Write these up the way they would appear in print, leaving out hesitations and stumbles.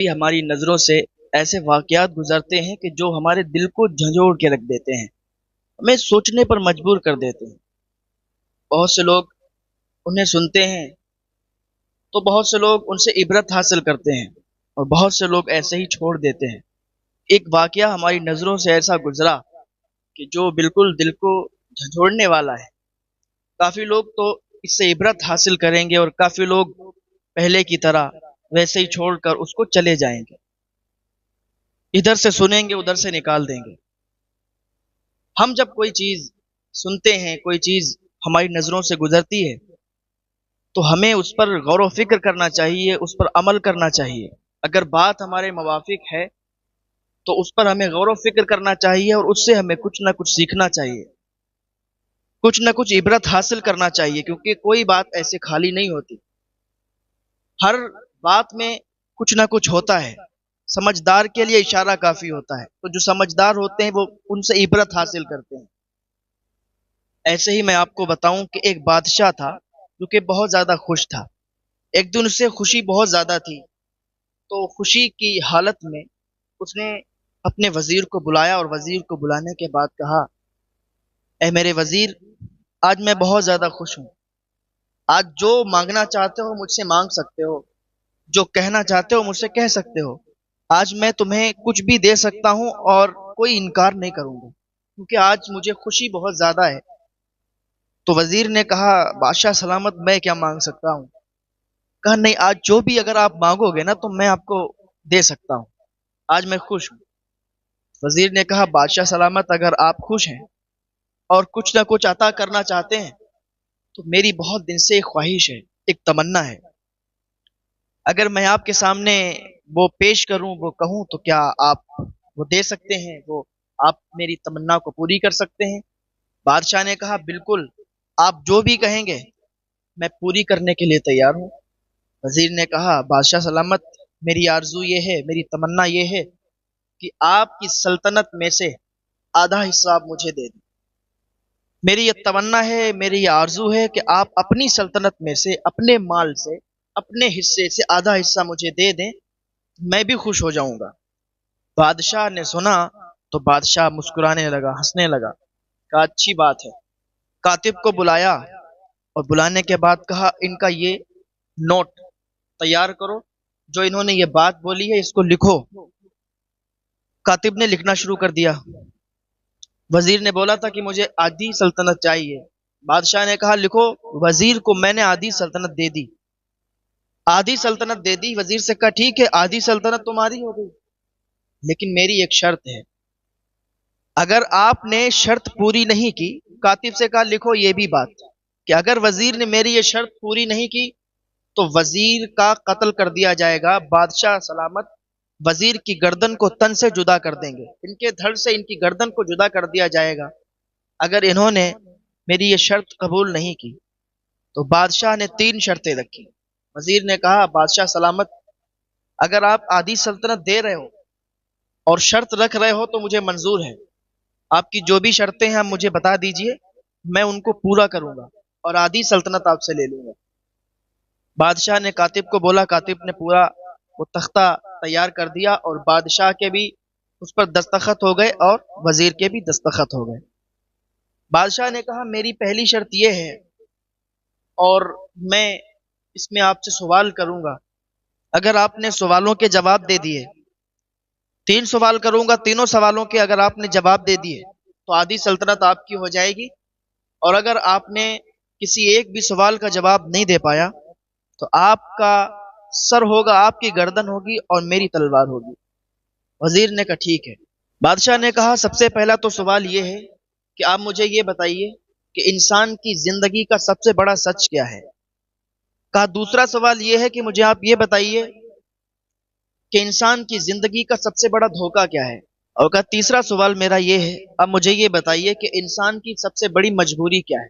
ہماری نظروں سے ایسے واقعات گزرتے ہیں کہ جو ہمارے دل کو جھنجھوڑ کے رکھ دیتے ہیں، ہمیں سوچنے پر مجبور کر دیتے ہیں۔ بہت سے لوگ انہیں سنتے ہیں تو بہت سے لوگ ان سے عبرت حاصل کرتے ہیں، اور بہت سے لوگ ایسے ہی چھوڑ دیتے ہیں۔ ایک واقعہ ہماری نظروں سے ایسا گزرا کہ جو بالکل دل کو جھنجھوڑنے والا ہے۔ کافی لوگ تو اس سے عبرت حاصل کریں گے، اور کافی لوگ پہلے کی طرح ویسے ہی چھوڑ کر اس کو چلے جائیں گے، ادھر سے سنیں گے ادھر سے نکال دیں گے۔ ہم جب کوئی چیز سنتے ہیں، کوئی چیز ہماری نظروں سے گزرتی ہے، تو ہمیں اس پر غور و فکر کرنا چاہیے، اس پر عمل کرنا چاہیے۔ اگر بات ہمارے موافق ہے تو اس پر ہمیں غور و فکر کرنا چاہیے، اور اس سے ہمیں کچھ نہ کچھ سیکھنا چاہیے، کچھ نہ کچھ عبرت حاصل کرنا چاہیے، کیونکہ کوئی بات ایسے خالی نہیں ہوتی۔ ہر بات میں کچھ نہ کچھ ہوتا ہے۔ سمجھدار کے لیے اشارہ کافی ہوتا ہے، تو جو سمجھدار ہوتے ہیں وہ ان سے عبرت حاصل کرتے ہیں۔ ایسے ہی میں آپ کو بتاؤں کہ ایک بادشاہ تھا جو کہ بہت زیادہ خوش تھا۔ ایک دن اسے خوشی بہت زیادہ تھی، تو خوشی کی حالت میں اس نے اپنے وزیر کو بلایا، اور وزیر کو بلانے کے بعد کہا، اے میرے وزیر، آج میں بہت زیادہ خوش ہوں۔ آج جو مانگنا چاہتے ہو مجھ سے مانگ سکتے ہو، جو کہنا چاہتے ہو مجھ سے کہہ سکتے ہو۔ آج میں تمہیں کچھ بھی دے سکتا ہوں اور کوئی انکار نہیں کروں گا، کیونکہ آج مجھے خوشی بہت زیادہ ہے۔ تو وزیر نے کہا، بادشاہ سلامت، میں کیا مانگ سکتا ہوں؟ کہا، نہیں، آج جو بھی اگر آپ مانگو گے نا تو میں آپ کو دے سکتا ہوں، آج میں خوش ہوں۔ وزیر نے کہا، بادشاہ سلامت، اگر آپ خوش ہیں اور کچھ نہ کچھ عطا کرنا چاہتے ہیں تو میری بہت دن سے ایک خواہش ہے، ایک تمنا ہے۔ اگر میں آپ کے سامنے وہ پیش کروں، وہ کہوں، تو کیا آپ وہ دے سکتے ہیں؟ وہ آپ میری تمنا کو پوری کر سکتے ہیں؟ بادشاہ نے کہا، بالکل، آپ جو بھی کہیں گے میں پوری کرنے کے لیے تیار ہوں۔ وزیر نے کہا، بادشاہ سلامت، میری آرزو یہ ہے، میری تمنا یہ ہے کہ آپ کی سلطنت میں سے آدھا حصہ آپ مجھے دے دیں۔ میری یہ تمنا ہے، میری یہ آرزو ہے کہ آپ اپنی سلطنت میں سے، اپنے مال سے، اپنے حصے سے آدھا حصہ مجھے دے دیں، میں بھی خوش ہو جاؤں گا۔ بادشاہ نے سنا تو بادشاہ مسکرانے لگا، ہنسنے لگا، کہا، اچھی بات ہے۔ کاتب کو بلایا، اور بلانے کے بعد کہا، ان کا یہ نوٹ تیار کرو، جو انہوں نے یہ بات بولی ہے اس کو لکھو۔ کاتب نے لکھنا شروع کر دیا۔ وزیر نے بولا تھا کہ مجھے آدھی سلطنت چاہیے۔ بادشاہ نے کہا، لکھو۔ وزیر کو میں نے آدھی سلطنت دے دی، آدھی سلطنت دے دی۔ وزیر سے کہا، ٹھیک ہے، آدھی سلطنت تمہاری ہو گئی، لیکن میری ایک شرط ہے۔ اگر آپ نے شرط پوری نہیں کی، کاتب سے کہا، لکھو یہ بھی بات کہ اگر وزیر نے میری یہ شرط پوری نہیں کی تو وزیر کا قتل کر دیا جائے گا۔ بادشاہ سلامت وزیر کی گردن کو تن سے جدا کر دیں گے، ان کے دھڑ سے ان کی گردن کو جدا کر دیا جائے گا اگر انہوں نے میری یہ شرط قبول نہیں کی۔ تو بادشاہ نے 3 شرطیں رکھی۔ وزیر نے کہا، بادشاہ سلامت، اگر آپ آدھی سلطنت دے رہے ہو اور شرط رکھ رہے ہو تو مجھے منظور ہے۔ آپ کی جو بھی شرطیں ہیں آپ مجھے بتا دیجئے، میں ان کو پورا کروں گا اور آدھی سلطنت آپ سے لے لوں گا۔ بادشاہ نے کاتب کو بولا، کاتب نے پورا وہ تختہ تیار کر دیا، اور بادشاہ کے بھی اس پر دستخط ہو گئے اور وزیر کے بھی دستخط ہو گئے۔ بادشاہ نے کہا، میری پہلی شرط یہ ہے، اور میں اس میں آپ سے سوال کروں گا، اگر آپ نے سوالوں کے جواب دے دیے، 3 سوال کروں گا، تینوں سوالوں کے اگر آپ نے جواب دے دیے تو آدھی سلطنت آپ کی ہو جائے گی، اور اگر آپ نے کسی ایک بھی سوال کا جواب نہیں دے پایا تو آپ کا سر ہوگا، آپ کی گردن ہوگی اور میری تلوار ہوگی۔ وزیر نے کہا، ٹھیک ہے۔ بادشاہ نے کہا، سب سے پہلا تو سوال یہ ہے کہ آپ مجھے یہ بتائیے کہ انسان کی زندگی کا سب سے بڑا سچ کیا ہے؟ کہا، دوسرا سوال یہ ہے کہ مجھے آپ یہ بتائیے کہ انسان کی زندگی کا سب سے بڑا دھوکہ کیا ہے؟ اور کہا، تیسرا سوال میرا یہ ہے، اب مجھے یہ بتائیے کہ انسان کی سب سے بڑی مجبوری کیا ہے؟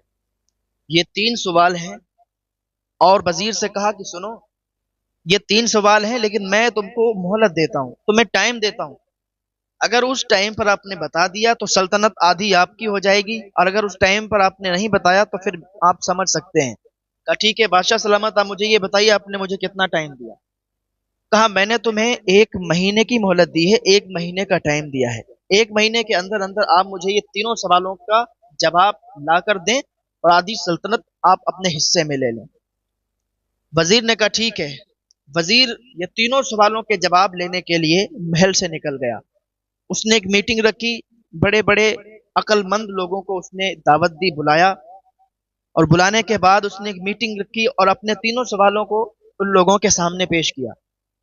یہ 3 سوال ہیں۔ اور وزیر سے کہا کہ سنو، یہ 3 سوال ہیں، لیکن میں تم کو مہلت دیتا ہوں، تمہیں ٹائم دیتا ہوں۔ اگر اس ٹائم پر آپ نے بتا دیا تو سلطنت آدھی آپ کی ہو جائے گی، اور اگر اس ٹائم پر آپ نے نہیں بتایا تو پھر آپ سمجھ سکتے ہیں۔ کہا، ٹھیک ہے بادشاہ سلامت، آپ مجھے یہ بتائیے آپ نے مجھے کتنا ٹائم دیا؟ کہا میں نے تمہیں 1 مہینے کی مہلت دی ہے، 1 مہینے کا ٹائم دیا ہے، 1 مہینے کے اندر اندر آپ مجھے یہ تینوں سوالوں کا جواب لا کر دیں اور آدھی سلطنت آپ اپنے حصے میں لے لیں۔ وزیر نے کہا ٹھیک ہے۔ وزیر یہ تینوں سوالوں کے جواب لینے کے لیے محل سے نکل گیا۔ اس نے ایک میٹنگ رکھی، بڑے بڑے عقل مند لوگوں کو اس نے دعوت دی، بلایا، اور بلانے کے بعد اس نے ایک میٹنگ رکھی اور اپنے تینوں سوالوں کو ان لوگوں کے سامنے پیش کیا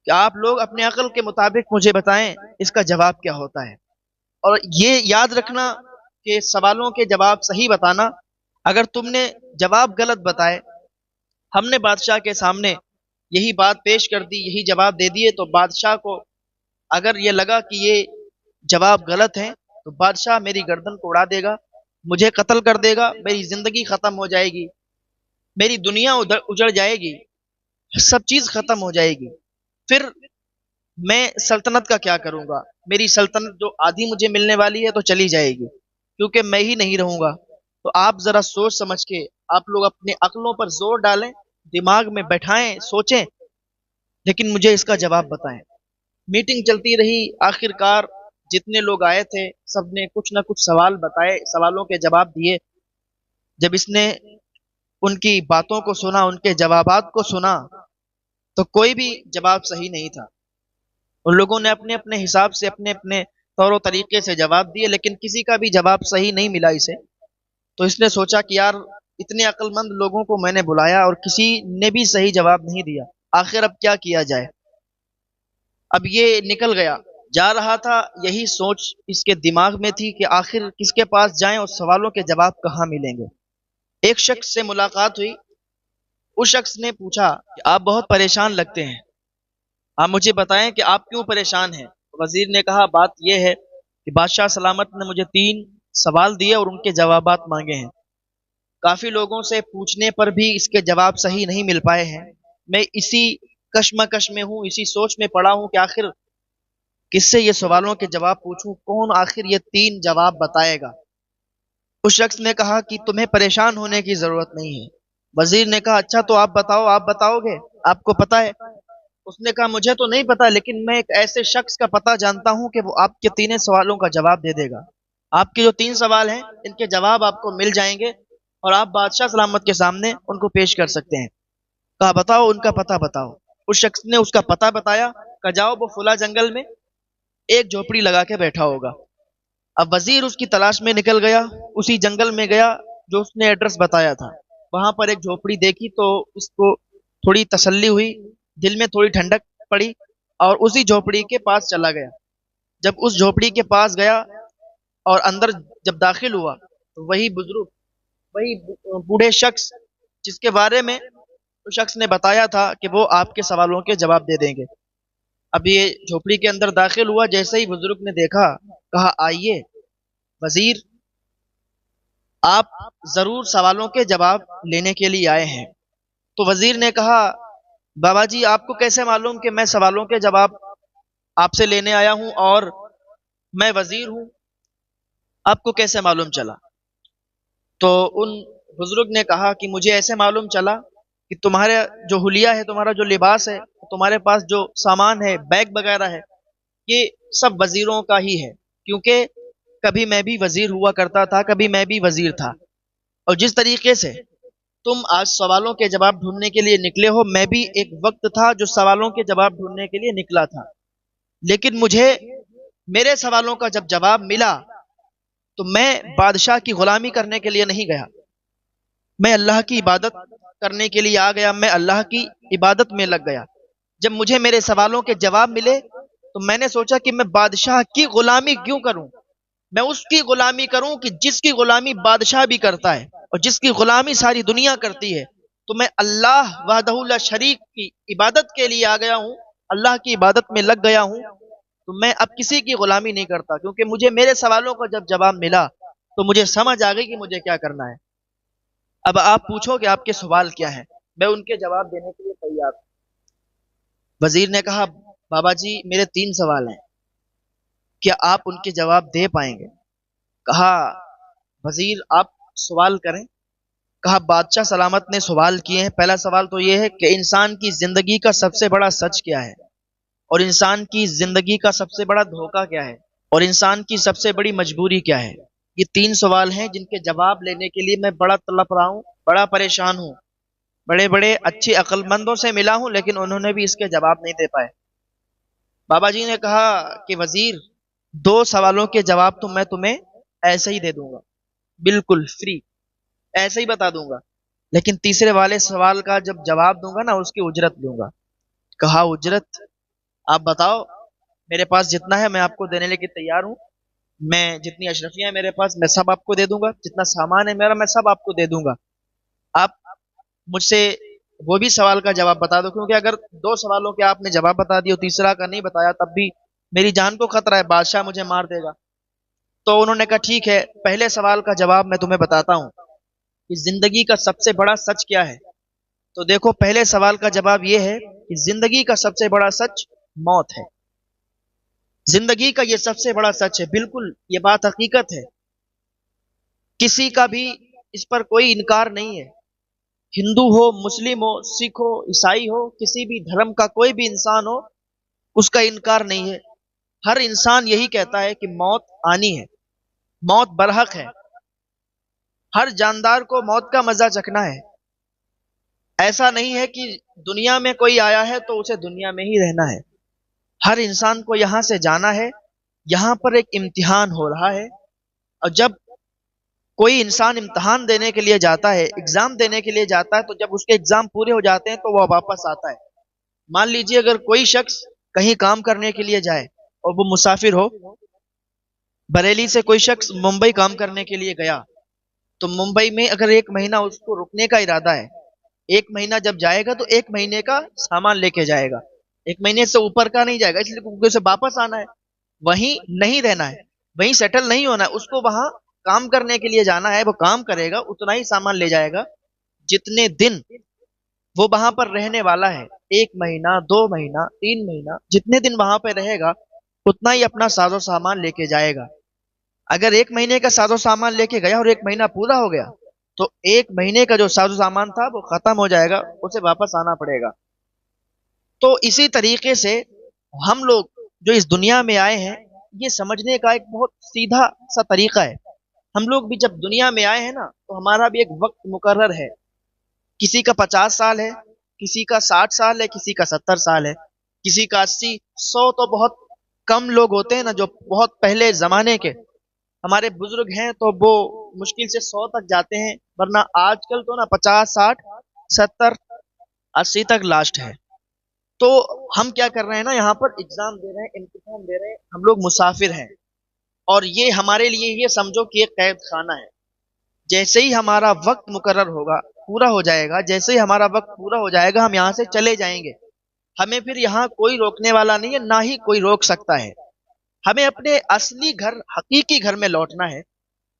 کہ آپ لوگ اپنے عقل کے مطابق مجھے بتائیں اس کا جواب کیا ہوتا ہے۔ اور یہ یاد رکھنا کہ سوالوں کے جواب صحیح بتانا، اگر تم نے جواب غلط بتائے، ہم نے بادشاہ کے سامنے یہی بات پیش کر دی، یہی جواب دے دیے، تو بادشاہ کو اگر یہ لگا کہ یہ جواب غلط ہے تو بادشاہ میری گردن کو اڑا دے گا، مجھے قتل کر دے گا، میری زندگی ختم ہو جائے گی، میری دنیا اجڑ جائے گی، سب چیز ختم ہو جائے گی۔ پھر میں سلطنت کا کیا کروں گا؟ میری سلطنت جو آدھی مجھے ملنے والی ہے تو چلی جائے گی، کیونکہ میں ہی نہیں رہوں گا۔ تو آپ ذرا سوچ سمجھ کے آپ لوگ اپنے عقلوں پر زور ڈالیں، دماغ میں بیٹھائیں، سوچیں، لیکن مجھے اس کا جواب بتائیں۔ میٹنگ چلتی رہی، آخر کار جتنے لوگ آئے تھے سب نے کچھ نہ کچھ سوال بتائے، سوالوں کے جواب دیے۔ جب اس نے ان کی باتوں کو سنا، ان کے جوابات کو سنا، تو کوئی بھی جواب صحیح نہیں تھا۔ ان لوگوں نے اپنے اپنے حساب سے، اپنے اپنے طور و طریقے سے جواب دیے، لیکن کسی کا بھی جواب صحیح نہیں ملا اسے۔ تو اس نے سوچا کہ یار اتنے عقل مند لوگوں کو میں نے بلایا اور کسی نے بھی صحیح جواب نہیں دیا، آخر اب کیا کیا جائے؟ اب یہ نکل گیا، جا رہا تھا، یہی سوچ اس کے دماغ میں تھی کہ آخر کس کے پاس جائیں اور سوالوں کے جواب کہاں ملیں گے۔ ایک شخص سے ملاقات ہوئی، اس شخص نے پوچھا کہ آپ بہت پریشان لگتے ہیں، آپ مجھے بتائیں کہ آپ کیوں پریشان ہیں؟ وزیر نے کہا بات یہ ہے کہ بادشاہ سلامت نے مجھے 3 سوال دیے اور ان کے جوابات مانگے ہیں، کافی لوگوں سے پوچھنے پر بھی اس کے جواب صحیح نہیں مل پائے ہیں، میں اسی کشمکش میں ہوں، اسی سوچ میں پڑا ہوں کہ آخر کس سے یہ سوالوں کے جواب پوچھوں، کون آخر یہ 3 جواب بتائے گا۔ اس شخص نے کہا کہ تمہیں پریشان ہونے کی ضرورت نہیں ہے۔ وزیر نے کہا اچھا تو آپ بتاؤ، آپ بتاؤ گے، آپ کو پتا ہے؟ اس نے کہا مجھے تو نہیں پتا، لیکن میں ایک ایسے شخص کا پتہ جانتا ہوں کہ وہ آپ کے 3 سوالوں کا جواب دے دے گا۔ آپ کے جو 3 سوال ہیں ان کے جواب آپ کو مل جائیں گے اور آپ بادشاہ سلامت کے سامنے ان کو پیش کر سکتے ہیں۔ کہا بتاؤ ان کا پتہ بتاؤ۔ اس شخص نے اس کا پتہ بتایا، کہا جاؤ وہ فلاں جنگل میں ایک جھوپڑی لگا کے بیٹھا ہوگا۔ اب وزیر اس کی تلاش میں نکل گیا، اسی جنگل میں گیا جو اس نے ایڈریس بتایا تھا۔ وہاں پر ایک جھوپڑی دیکھی تو اس کو تھوڑی تسلی ہوئی، دل میں تھوڑی ٹھنڈک پڑی، اور اسی جھوپڑی کے پاس چلا گیا۔ جب اس جھوپڑی کے پاس گیا اور اندر جب داخل ہوا تو وہی بزرگ، وہی بوڑھے شخص جس کے بارے میں اس شخص نے بتایا تھا کہ وہ آپ کے سوالوں کے جواب دے دیں گے۔ اب یہ جھوپڑی کے اندر داخل ہوا، جیسے ہی بزرگ نے دیکھا، کہا آئیے وزیر، آپ ضرور سوالوں کے جواب لینے کے لیے آئے ہیں۔ تو وزیر نے کہا بابا جی آپ کو کیسے معلوم کہ میں سوالوں کے جواب آپ سے لینے آیا ہوں اور میں وزیر ہوں؟ آپ کو کیسے معلوم چلا؟ تو ان بزرگ نے کہا کہ مجھے ایسے معلوم چلا کہ تمہارے جو حلیہ ہے، تمہارا جو لباس ہے، تمہارے پاس جو سامان ہے، بیگ وغیرہ ہے، یہ سب وزیروں کا ہی ہے، کیونکہ کبھی میں بھی وزیر ہوا کرتا تھا، کبھی میں بھی وزیر تھا، اور جس طریقے سے تم آج سوالوں کے جواب ڈھونڈنے کے لیے نکلے ہو، میں بھی ایک وقت تھا جو سوالوں کے جواب ڈھونڈنے کے لیے نکلا تھا، لیکن مجھے میرے سوالوں کا جب جواب ملا تو میں بادشاہ کی غلامی کرنے کے لیے نہیں گیا، میں اللہ کی عبادت کرنے کے لیے آ گیا، میں اللہ کی عبادت میں لگ گیا۔ جب مجھے میرے سوالوں کے جواب ملے تو میں نے سوچا کہ میں بادشاہ کی غلامی کیوں کروں، میں اس کی غلامی کروں کہ جس کی غلامی بادشاہ بھی کرتا ہے اور جس کی غلامی ساری دنیا کرتی ہے۔ تو میں اللہ وحدہ لا شریک کی عبادت کے لیے آ گیا ہوں، اللہ کی عبادت میں لگ گیا ہوں، تو میں اب کسی کی غلامی نہیں کرتا، کیونکہ مجھے میرے سوالوں کا جب جواب ملا تو مجھے سمجھ آ گئی کہ مجھے کیا کرنا ہے۔ اب آپ پوچھو کہ آپ کے سوال کیا ہیں، میں ان کے جواب دینے کے لیے تیار ہوں۔ وزیر نے کہا بابا جی میرے 3 سوال ہیں، کیا آپ ان کے جواب دے پائیں گے؟ کہا وزیر آپ سوال کریں۔ کہا بادشاہ سلامت نے سوال کیے ہیں، پہلا سوال تو یہ ہے کہ انسان کی زندگی کا سب سے بڑا سچ کیا ہے؟ اور انسان کی زندگی کا سب سے بڑا دھوکہ کیا ہے، اور انسان کی سب سے بڑی مجبوری کیا ہے؟ یہ تین سوال ہیں جن کے جواب لینے کے لیے میں بڑا تڑپ رہا ہوں، بڑا پریشان ہوں۔ بڑے بڑے اچھے عقل مندوں سے ملا ہوں لیکن انہوں نے بھی اس کے جواب نہیں دے پائے۔ بابا جی نے کہا کہ وزیر، دو سوالوں کے جواب تو میں تمہیں ایسے ہی دے دوں گا، بالکل فری، ایسے ہی بتا دوں گا، لیکن تیسرے والے سوال کا جب جواب دوں گا نا اس کی اجرت لوں گا۔ کہا اجرت؟ آپ بتاؤ، میرے پاس جتنا ہے میں آپ کو دینے کے تیار ہوں، میں جتنی اشرفیاں ہیں میرے پاس میں سب آپ کو دے دوں گا، جتنا سامان ہے میرا میں سب آپ کو دے دوں گا۔ آپ مجھ سے وہ بھی سوال کا جواب بتا دو، کیونکہ اگر دو سوالوں کے آپ نے جواب بتا دیا اور تیسرا کا نہیں بتایا تب بھی میری جان کو خطرہ ہے، بادشاہ مجھے مار دے گا۔ تو انہوں نے کہا ٹھیک ہے، پہلے سوال کا جواب میں تمہیں بتاتا ہوں کہ زندگی کا سب سے بڑا سچ کیا ہے۔ تو دیکھو، پہلے سوال کا جواب یہ ہے کہ زندگی کا سب سے بڑا سچ موت ہے۔ زندگی کا یہ سب سے بڑا سچ ہے، بالکل یہ بات حقیقت ہے، کسی کا بھی اس پر کوئی انکار نہیں ہے۔ ہندو ہو، مسلم ہو، سکھ ہو، عیسائی ہو، کسی بھی دھرم کا کوئی بھی انسان ہو، اس کا انکار نہیں ہے۔ ہر انسان یہی کہتا ہے کہ موت آنی ہے، موت برحق ہے، ہر جاندار کو موت کا مزہ چکھنا ہے۔ ایسا نہیں ہے کہ دنیا میں کوئی آیا ہے تو اسے دنیا میں ہی رہنا ہے، ہر انسان کو یہاں سے جانا ہے۔ یہاں پر ایک امتحان ہو رہا ہے، اور جب کوئی انسان امتحان دینے کے لیے جاتا ہے، ایگزام دینے کے لیے جاتا ہے، تو جب اس کے ایگزام پورے ہو جاتے ہیں تو وہ واپس آتا ہے۔ مان لیجئے اگر کوئی شخص کہیں کام کرنے کے لیے جائے اور وہ مسافر ہو، بریلی سے کوئی شخص ممبئی کام کرنے کے لیے گیا، تو ممبئی میں اگر ایک مہینہ اس کو رکنے کا ارادہ ہے، ایک مہینہ جب جائے گا تو ایک مہینے کا سامان لے کے جائے گا، ایک مہینے سے اوپر کا نہیں جائے گا، اس لیے کیونکہ اسے واپس آنا ہے، وہیں نہیں رہنا ہے، وہیں سیٹل نہیں ہونا ہے، اس کو وہاں کام کرنے کے لیے جانا ہے، وہ کام کرے گا، اتنا ہی سامان لے جائے گا جتنے دن وہ وہاں پر رہنے والا ہے۔ ایک مہینہ، دو مہینہ، تین مہینہ، جتنے دن وہاں پہ رہے گا اتنا ہی اپنا ساز و سامان لے کے جائے گا۔ اگر ایک مہینے کا ساز و سامان لے کے گیا اور ایک مہینہ پورا ہو گیا تو ایک مہینے کا جو ساز و سامان تھا وہ ختم ہو جائے گا، اسے واپس آنا پڑے گا۔ تو اسی طریقے سے ہم لوگ جو اس دنیا میں آئے ہیں، یہ سمجھنے کا ایک بہت سیدھا سا طریقہ ہے۔ ہم لوگ بھی جب دنیا میں آئے ہیں نا تو ہمارا بھی ایک وقت مقرر ہے، کسی کا 50 سال ہے، کسی کا 60 سال ہے، کسی کا 70 سال ہے، کسی کا 80، 100 تو بہت کم لوگ ہوتے ہیں نا جو بہت پہلے زمانے کے ہمارے بزرگ ہیں تو وہ مشکل سے 100 تک جاتے ہیں، ورنہ آج کل تو نا 50، 60، 70، 80 تک لاسٹ ہے۔ تو ہم کیا کر رہے ہیں نا، یہاں پر ایگزام دے رہے ہیں، امتحان دے رہے ہیں، ہم لوگ مسافر ہیں، اور یہ ہمارے لیے یہ سمجھو کہ ایک قید خانہ ہے۔ جیسے ہی ہمارا وقت مقرر ہوگا، پورا ہو جائے گا، جیسے ہی ہمارا وقت پورا ہو جائے گا ہم یہاں سے چلے جائیں گے، ہمیں پھر یہاں کوئی روکنے والا نہیں ہے، نہ ہی کوئی روک سکتا ہے۔ ہمیں اپنے اصلی گھر، حقیقی گھر میں لوٹنا ہے۔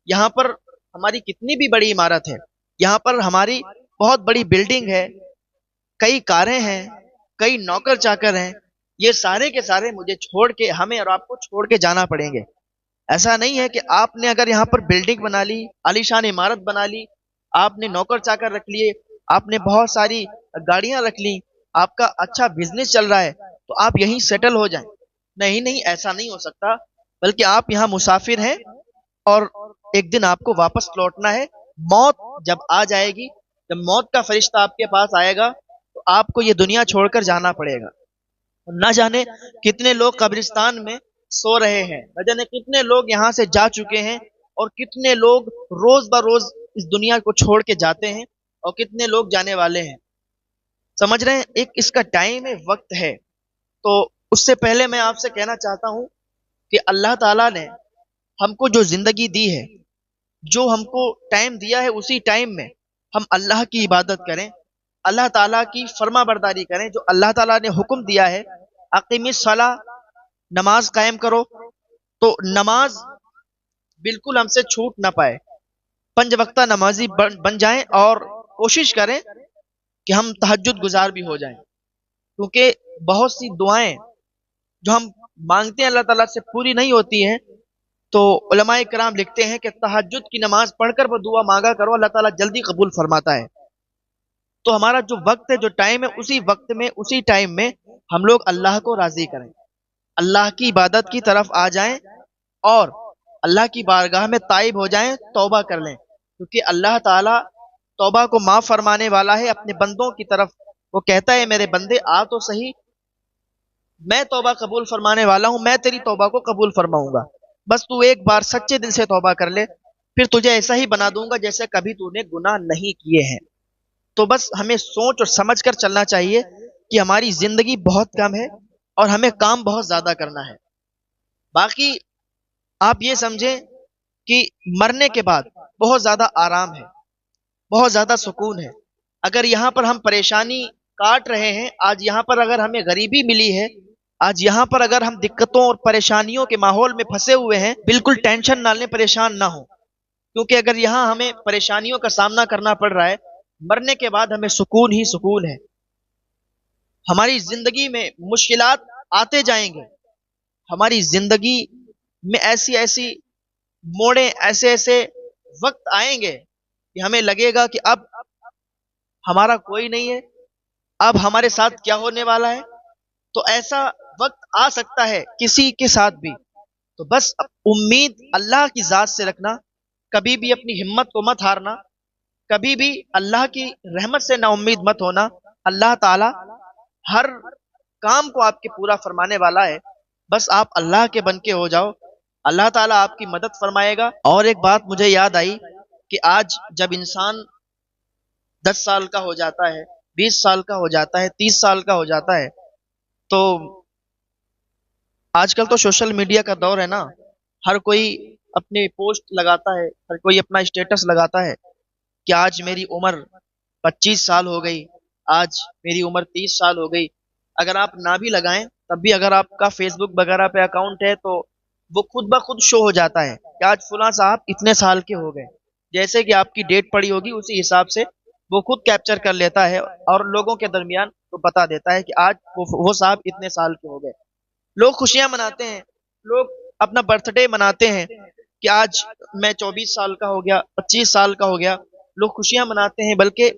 یہاں پر ہماری کتنی بھی بڑی عمارت ہے، یہاں پر ہماری بہت بڑی بلڈنگ ہے، کئی کاریں ہیں، کئی نوکر چاکر ہیں، یہ سارے کے سارے مجھے چھوڑ کے، ہمیں اور آپ کو چھوڑ کے جانا پڑیں گے۔ ایسا نہیں ہے کہ آپ نے اگر یہاں پر بلڈنگ بنا لی، عالیشان عمارت بنا لی، آپ نے نوکر چاکر رکھ لیے، آپ نے بہت ساری گاڑیاں رکھ لی، آپ کا اچھا بزنس چل رہا ہے تو آپ یہیں سیٹل ہو جائیں۔ نہیں نہیں، ایسا نہیں ہو سکتا، بلکہ آپ یہاں مسافر ہیں اور ایک دن آپ کو واپس لوٹنا ہے۔ موت جب آ جائے گی، جب موت کا فرشتہ آپ کے پاس آئے گا تو آپ کو یہ دنیا چھوڑ کر جانا پڑے گا۔ نہ جانے کتنے لوگ قبرستان میں سو رہے ہیں، نہ جانے کتنے لوگ یہاں سے جا چکے ہیں، اور کتنے لوگ روز بروز اس دنیا کو چھوڑ کے جاتے ہیں، اور کتنے لوگ جانے والے ہیں۔ سمجھ رہے ہیں؟ ایک اس کا ٹائم ہے، وقت ہے۔ تو اس سے پہلے میں آپ سے کہنا چاہتا ہوں کہ اللہ تعالیٰ نے ہم کو جو زندگی دی ہے، جو ہم کو ٹائم دیا ہے، اسی ٹائم میں ہم اللہ کی عبادت کریں، اللہ تعالیٰ کی فرما برداری کریں، جو اللہ تعالیٰ نے حکم دیا ہے، اقیم الصلاۃ، نماز قائم کرو، تو نماز بالکل ہم سے چھوٹ نہ پائے، 5 وقتہ نمازی بن جائیں، اور کوشش کریں کہ ہم تہجد گزار بھی ہو جائیں، کیونکہ بہت سی دعائیں جو ہم مانگتے ہیں اللہ تعالیٰ سے پوری نہیں ہوتی ہیں، تو علماء کرام لکھتے ہیں کہ تہجد کی نماز پڑھ کر وہ دعا مانگا کرو، اللہ تعالیٰ جلدی قبول فرماتا ہے۔ تو ہمارا جو وقت ہے، جو ٹائم ہے، اسی وقت میں، اسی ٹائم میں ہم لوگ اللہ کو راضی کریں، اللہ کی عبادت کی طرف آ جائیں اور اللہ کی بارگاہ میں تائب ہو جائیں، توبہ کر لیں، کیونکہ اللہ تعالیٰ توبہ کو معاف فرمانے والا ہے اپنے بندوں کی طرف۔ وہ کہتا ہے میرے بندے آ تو صحیح، میں توبہ قبول فرمانے والا ہوں، میں تیری توبہ کو قبول فرماؤں گا، بس تو ایک بار سچے دل سے توبہ کر لے، پھر تجھے ایسا ہی بنا دوں گا جیسے کبھی تو نے گناہ نہیں کیے ہیں۔ تو بس ہمیں سوچ اور سمجھ کر چلنا چاہیے کہ ہماری زندگی بہت کم ہے اور ہمیں کام بہت زیادہ کرنا ہے۔ باقی آپ یہ سمجھیں کہ مرنے کے بعد بہت زیادہ آرام ہے، بہت زیادہ سکون ہے۔ اگر یہاں پر ہم پریشانی کاٹ رہے ہیں، آج یہاں پر اگر ہمیں غریبی ملی ہے، آج یہاں پر اگر ہم دقتوں اور پریشانیوں کے ماحول میں پھنسے ہوئے ہیں، بالکل ٹینشن نہ لیں، پریشان نہ ہوں، کیونکہ اگر یہاں ہمیں پریشانیوں کا سامنا کرنا پڑ رہا ہے، مرنے کے بعد ہمیں سکون ہی سکون ہے۔ ہماری زندگی میں مشکلات آتے جائیں گے، ہماری زندگی میں ایسی ایسی موڑیں، ایسے ایسے وقت آئیں گے کہ ہمیں لگے گا کہ اب ہمارا کوئی نہیں ہے، اب ہمارے ساتھ کیا ہونے والا ہے۔ تو ایسا وقت آ سکتا ہے کسی کے ساتھ بھی، تو بس امید اللہ کی ذات سے رکھنا، کبھی بھی اپنی ہمت کو مت ہارنا، کبھی بھی اللہ کی رحمت سے نا امید مت ہونا۔ اللہ تعالی ہر کام کو آپ کے پورا فرمانے والا ہے، بس آپ اللہ کے بن کے ہو جاؤ، اللہ تعالیٰ آپ کی مدد فرمائے گا۔ اور ایک بات مجھے یاد آئی کہ آج جب انسان 10 سال کا ہو جاتا ہے، 20 سال کا ہو جاتا ہے، 30 سال کا ہو جاتا ہے، تو آج کل تو سوشل میڈیا کا دور ہے نا، ہر کوئی اپنے پوسٹ لگاتا ہے، ہر کوئی اپنا اسٹیٹس لگاتا ہے کہ آج میری عمر 25 سال ہو گئی، آج میری عمر 30 سال ہو گئی۔ اگر آپ نہ بھی لگائیں تب بھی اگر آپ کا فیس بک وغیرہ پہ اکاؤنٹ ہے تو وہ خود بخود شو ہو جاتا ہے کہ آج فلاں صاحب اتنے سال کے ہو گئے، جیسے کہ آپ کی ڈیٹ پڑی ہوگی اسی حساب سے وہ خود کیپچر کر لیتا ہے اور لوگوں کے درمیان وہ بتا دیتا ہے کہ آج وہ صاحب اتنے سال کے ہو گئے۔ لوگ خوشیاں مناتے ہیں، لوگ اپنا برتھ ڈے مناتے ہیں کہ آج میں 24 سال کا ہو گیا، 25 سال کا ہو گیا، لوگ خوشیاں مناتے ہیں، بلکہ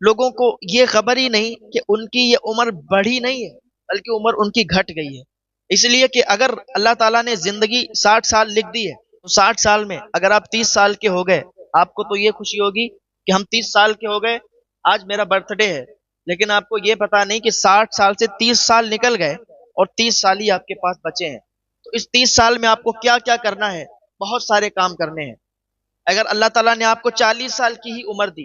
لوگوں کو یہ خبر ہی نہیں کہ ان کی یہ عمر بڑھی نہیں ہے بلکہ عمر ان کی گھٹ گئی ہے۔ اس لیے کہ اگر اللہ تعالیٰ نے زندگی 60 سال لکھ دی ہے تو 60 سال میں اگر آپ 30 سال کے ہو گئے، آپ کو تو یہ خوشی ہوگی کہ ہم 30 سال کے ہو گئے، آج میرا برتھ ڈے ہے، لیکن آپ کو یہ پتا نہیں کہ 60 سال سے 30 سال نکل گئے اور 30 سال ہی آپ کے پاس بچے ہیں۔ تو اس 30 سال میں آپ کو کیا کیا کرنا ہے، بہت سارے کام کرنے ہیں۔ اگر اللہ تعالیٰ نے آپ کو 40 سال کی ہی عمر دی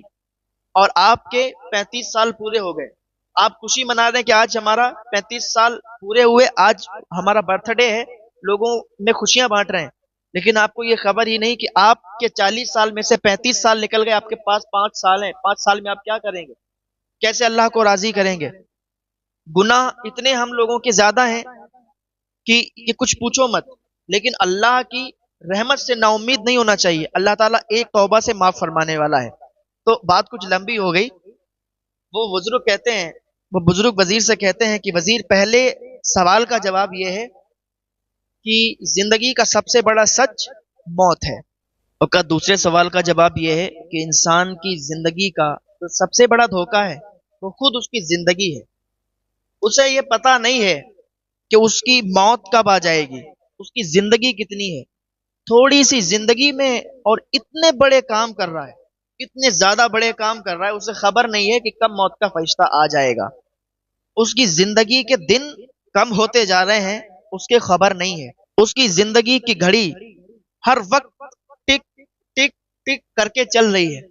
اور آپ کے 35 سال پورے ہو گئے، آپ خوشی منا رہے ہیں کہ آج ہمارا 35 سال پورے ہوئے، آج ہمارا برتھ ڈے ہے، لوگوں میں خوشیاں بانٹ رہے ہیں، لیکن آپ کو یہ خبر ہی نہیں کہ آپ کے 40 سال میں سے 35 سال نکل گئے، آپ کے پاس 5 سال ہیں، 5 سال میں آپ کیا کریں گے، کیسے اللہ کو راضی کریں گے۔ گناہ اتنے ہم لوگوں کے زیادہ ہیں کہ یہ کچھ پوچھو مت، لیکن اللہ کی رحمت سے نا امید نہیں ہونا چاہیے، اللہ تعالیٰ ایک توبہ سے معاف فرمانے والا ہے۔ تو بات کچھ لمبی ہو گئی، وہ بزرگ کہتے ہیں، وہ بزرگ وزیر سے کہتے ہیں کہ وزیر پہلے سوال کا جواب یہ ہے کہ زندگی کا سب سے بڑا سچ موت ہے، اور کا دوسرے سوال کا جواب یہ ہے کہ انسان کی زندگی کا جو سب سے بڑا دھوکہ ہے وہ خود اس کی زندگی ہے۔ اسے یہ پتا نہیں ہے کہ اس کی موت کب آ جائے گی، اس کی زندگی کتنی ہے، تھوڑی سی زندگی میں اور اتنے بڑے کام کر رہا ہے، اتنے زیادہ بڑے کام کر رہا ہے، اسے خبر نہیں ہے کہ کب موت کا فرشتہ آ جائے گا۔ اس کی زندگی کے دن کم ہوتے جا رہے ہیں، اس کے خبر نہیں ہے۔ اس کی زندگی کی گھڑی ہر وقت ٹک ٹک ٹک کر کے چل رہی ہے،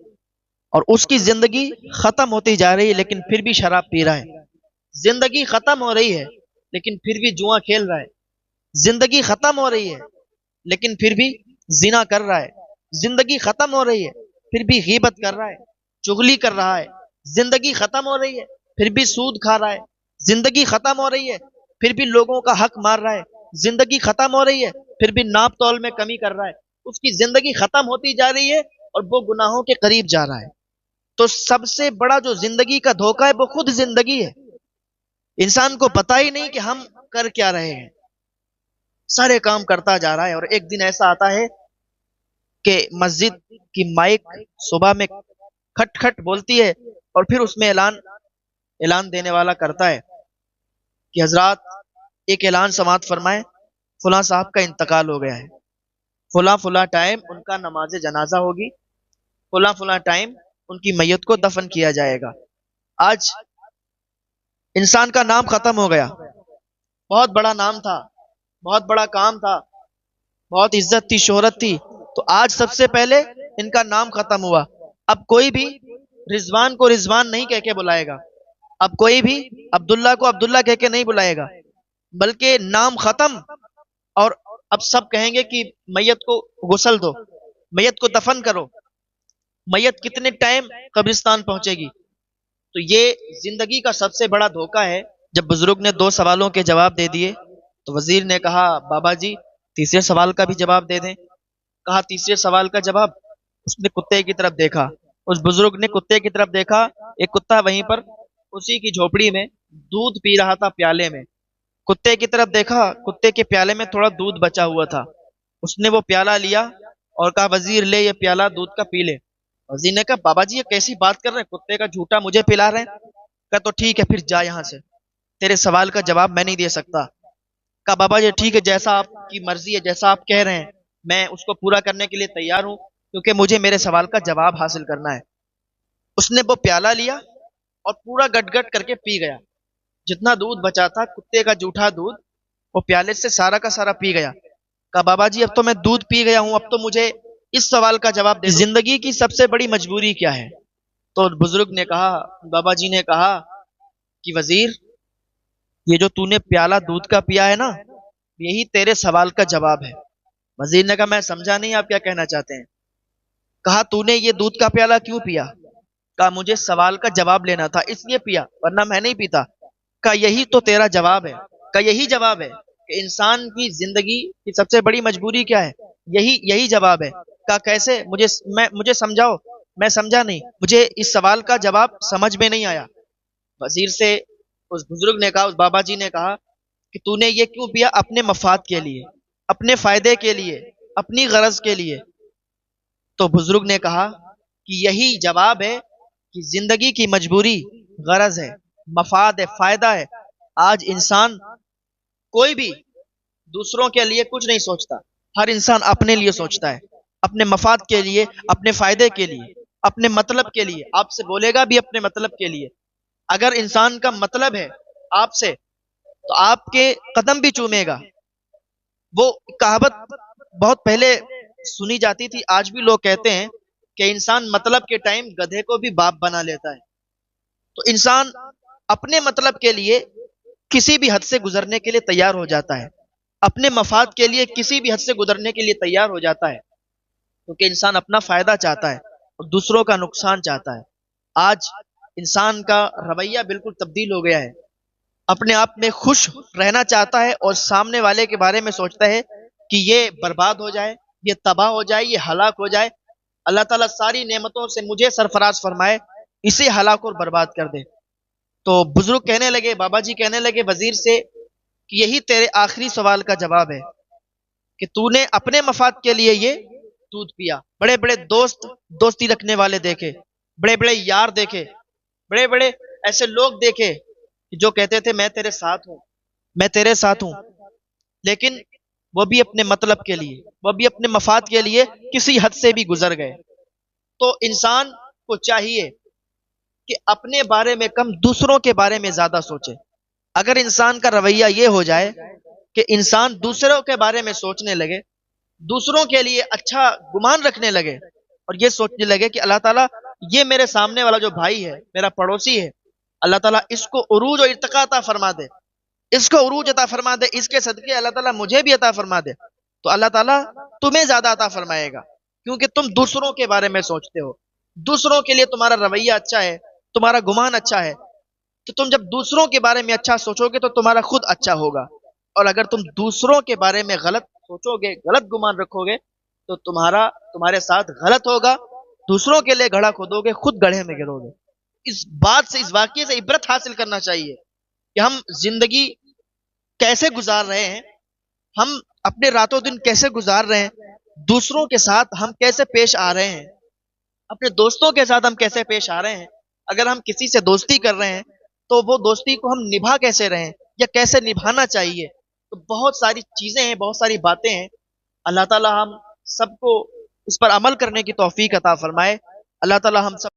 اور اس کی زندگی ختم ہوتی جا رہی ہے لیکن پھر بھی شراب پی رہا ہے۔ زندگی ختم ہو رہی ہے لیکن پھر بھی جوا کھیل رہا ہے۔ زندگی ختم ہو رہی ہے لیکن پھر بھی زنا کر رہا ہے۔ زندگی ختم ہو رہی ہے پھر بھی غیبت کر رہا ہے، چغلی کر رہا ہے۔ زندگی ختم ہو رہی ہے پھر بھی سود کھا رہا ہے۔ زندگی ختم ہو رہی ہے پھر بھی لوگوں کا حق مار رہا ہے۔ زندگی ختم ہو رہی ہے پھر بھی ناپ تول میں کمی کر رہا ہے۔ اس کی زندگی ختم ہوتی جا رہی ہے اور وہ گناہوں کے قریب جا رہا ہے۔ تو سب سے بڑا جو زندگی کا دھوکہ ہے وہ خود زندگی ہے۔ انسان کو پتا ہی نہیں کہ ہم کر کیا رہے ہیں، سارے کام کرتا جا رہا ہے، اور ایک دن ایسا آتا ہے کہ مسجد کی مائک صبح میں کھٹ کھٹ بولتی ہے اور پھر اس میں اعلان دینے والا کرتا ہے کہ حضرات ایک اعلان سماعت فرمائیں، فلاں صاحب کا انتقال ہو گیا ہے، فلاں فلاں ٹائم ان کا نماز جنازہ ہوگی، فلاں فلاں ٹائم ان کی میت کو دفن کیا جائے گا۔ آج انسان کا نام ختم ہو گیا، بہت بڑا نام تھا، بہت بڑا کام تھا، بہت عزت تھی، شہرت تھی، تو آج سب سے پہلے ان کا نام ختم ہوا۔ اب کوئی بھی رضوان کو رضوان نہیں کہہ کے بلائے گا، اب کوئی بھی عبداللہ کو عبداللہ کہہ کے نہیں بلائے گا، بلکہ نام ختم، اور اب سب کہیں گے کہ میت کو غسل دو، میت کو دفن کرو، میت کتنے ٹائم قبرستان پہنچے گی۔ تو یہ زندگی کا سب سے بڑا دھوکہ ہے۔ جب بزرگ نے 2 سوالوں کے جواب دے دیے تو وزیر نے کہا بابا جی تیسرے سوال کا بھی جواب دے دیں۔ کہا تیسرے سوال کا جواب؟ اس نے کتے کی طرف دیکھا، اس بزرگ نے کتے کی طرف دیکھا، ایک کتا وہیں پر اسی کی جھوپڑی میں دودھ پی رہا تھا پیالے میں، کتے کی طرف دیکھا، کتے کے پیالے میں تھوڑا دودھ بچا ہوا تھا، اس نے وہ پیالہ لیا اور کہا وزیر لے یہ پیالہ دودھ کا پی لے۔ وزیر نے کہا بابا جی یہ کیسی بات کر رہے ہیں، کتے کا جھوٹا مجھے پلا رہے ہیں۔ کہا تو ٹھیک ہے پھر جا یہاں سے، تیرے سوال کا جواب میں نہیں دے سکتا۔ کہا بابا جی ٹھیک ہے جیسا آپ کی مرضی ہے، جیسا آپ کہہ رہے ہیں میں اس کو پورا کرنے کے لیے تیار ہوں، کیونکہ مجھے میرے سوال کا جواب حاصل کرنا ہے۔ اس نے وہ پیالہ لیا اور پورا گٹ گٹ کر کے پی گیا، جتنا دودھ بچا تھا کتے کا جھوٹا دودھ وہ پیالے سے سارا کا سارا پی گیا۔ کہا بابا جی اب تو میں دودھ پی گیا ہوں، اب تو مجھے اس سوال کا جواب دے دو، زندگی کی سب سے بڑی مجبوری کیا ہے؟ تو بزرگ نے کہا، بابا جی نے کہا کہ وزیر یہ جو تو نے پیالہ دودھ کا پیا ہے نا یہی تیرے سوال کا جواب ہے۔ وزیر نے کہا میں سمجھا نہیں آپ کیا کہنا چاہتے ہیں۔ کہا تو نے یہ دودھ کا پیالہ کیوں پیا؟ کہا مجھے سوال کا جواب لینا تھا اس لیے پیا، ورنہ میں نہیں پیتا۔ کہا یہی تو تیرا جواب ہے، کہا یہی جواب ہے کہ انسان کی زندگی کی سب سے بڑی مجبوری کیا ہے، یہی جواب ہے۔ کہا کیسے؟ مجھے سمجھاؤ، میں سمجھا نہیں، مجھے اس سوال کا جواب سمجھ میں نہیں آیا۔ وزیر سے اس بزرگ نے کہا، اس بابا جی نے کہا کہ تو نے یہ کیوں پیا؟ اپنے مفاد کے لیے، اپنے فائدے کے لیے، اپنی غرض کے لیے۔ تو بزرگ نے کہا کہ یہی جواب ہے کہ زندگی کی مجبوری غرض ہے، مفاد ہے، فائدہ ہے۔ آج انسان کوئی بھی دوسروں کے لیے کچھ نہیں سوچتا، ہر انسان اپنے لیے سوچتا ہے، اپنے مفاد کے لیے، اپنے فائدے کے لیے، اپنے مطلب کے لیے، آپ سے بولے گا بھی اپنے مطلب کے لیے۔ اگر انسان کا مطلب ہے آپ سے تو آپ کے قدم بھی چومے گا۔ وہ کہاوت بہت پہلے سنی جاتی تھی، آج بھی لوگ کہتے ہیں کہ انسان مطلب کے ٹائم گدھے کو بھی باپ بنا لیتا ہے۔ تو انسان اپنے مطلب کے لیے کسی بھی حد سے گزرنے کے لیے تیار ہو جاتا ہے، اپنے مفاد کے لیے کسی بھی حد سے گزرنے کے لیے تیار ہو جاتا ہے، کیونکہ انسان اپنا فائدہ چاہتا ہے اور دوسروں کا نقصان چاہتا ہے۔ آج انسان کا رویہ بالکل تبدیل ہو گیا ہے، اپنے آپ میں خوش رہنا چاہتا ہے اور سامنے والے کے بارے میں سوچتا ہے کہ یہ برباد ہو جائے، یہ تباہ ہو جائے، یہ ہلاک ہو جائے، اللہ تعالیٰ ساری نعمتوں سے مجھے سرفراز فرمائے، اسے ہلاک اور برباد کر دے۔ تو بزرگ کہنے لگے، بابا جی کہنے لگے وزیر سے کہ یہی تیرے آخری سوال کا جواب ہے کہ تو نے اپنے مفاد کے لیے یہ دودھ پیا۔ بڑے بڑے دوستی رکھنے والے دیکھے، بڑے بڑے یار دیکھے، بڑے بڑے ایسے لوگ دیکھے جو کہتے تھے میں تیرے ساتھ ہوں، میں تیرے ساتھ ہوں، لیکن وہ بھی اپنے مطلب کے لیے، وہ بھی اپنے مفاد کے لیے کسی حد سے بھی گزر گئے۔ تو انسان کو چاہیے کہ اپنے بارے میں کم دوسروں کے بارے میں زیادہ سوچے۔ اگر انسان کا رویہ یہ ہو جائے کہ انسان دوسروں کے بارے میں سوچنے لگے، دوسروں کے لیے اچھا گمان رکھنے لگے اور یہ سوچنے لگے کہ اللہ تعالیٰ یہ میرے سامنے والا جو بھائی ہے، میرا پڑوسی ہے، اللہ تعالیٰ اس کو عروج و ارتقاء عطا فرما دے، اس کو عروج عطا فرما دے، اس کے صدقے اللہ تعالیٰ مجھے بھی عطا فرما دے، تو اللہ تعالیٰ تمہیں زیادہ عطا فرمائے گا، کیونکہ تم دوسروں کے بارے میں سوچتے ہو، دوسروں کے لیے تمہارا رویہ اچھا ہے، تمہارا گمان اچھا ہے۔ تو تم جب دوسروں کے بارے میں اچھا سوچو گے تو تمہارا خود اچھا ہوگا، اور اگر تم دوسروں کے بارے میں غلط سوچو گے، غلط گمان رکھو گے تو تمہارے ساتھ غلط ہوگا، دوسروں کے لیے گڑھا کھودو گے، خود گڑھے میں گرو گے۔ اس بات سے، اس واقعے سے عبرت حاصل کرنا چاہیے کہ ہم زندگی کیسے گزار رہے ہیں، ہم اپنے راتوں دن کیسے گزار رہے ہیں، دوسروں کے ساتھ ہم کیسے پیش آ رہے ہیں، اپنے دوستوں کے ساتھ ہم کیسے پیش آ رہے ہیں۔ اگر ہم کسی سے دوستی کر رہے ہیں تو وہ دوستی کو ہم نبھا کیسے رہے ہیں یا کیسے نبھانا چاہیے. تو بہت ساری چیزیں ہیں، بہت ساری باتیں ہیں. اللہ تعالی ہم سب کو اس پر عمل کرنے کی توفیق عطا فرمائے. اللہ تعالی ہم سب